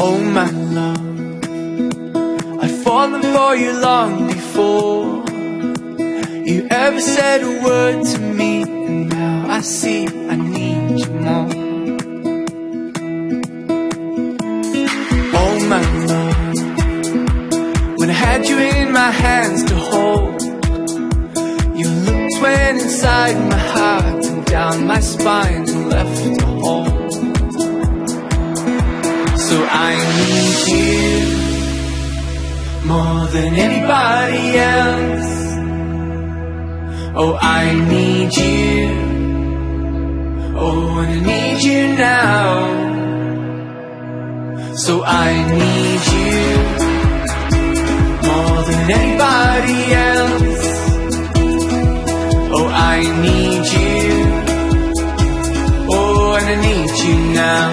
Oh my love, I'd fallen for you long before you ever said a word to me, and now I see I need you more. Oh my love, when I had you in my hands to hold, your looks went inside my heart and down my spine and left a hole. So I need you more than anybody else. Oh, I need you. Oh, and I need you now. So I need you more than anybody else. Oh, I need you. Oh, and I need you now.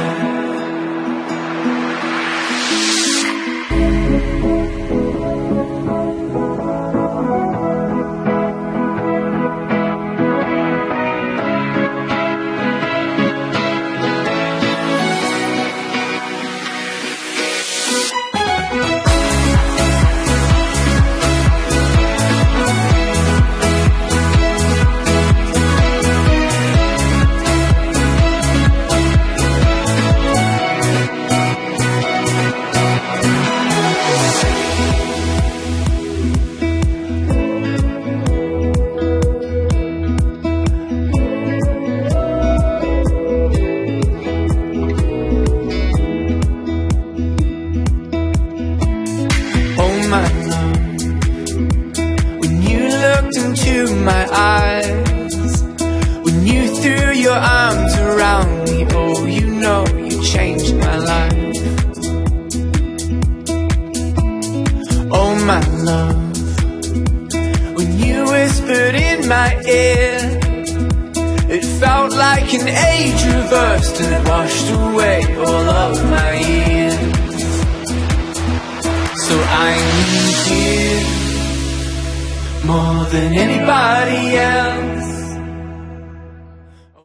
My love, when you looked into my eyes, when you threw your arms around me, oh, you know you changed my life. Oh my love, when you whispered in my ear, it felt like an age reversed and it washed away all of my years. So I need you more than anybody else.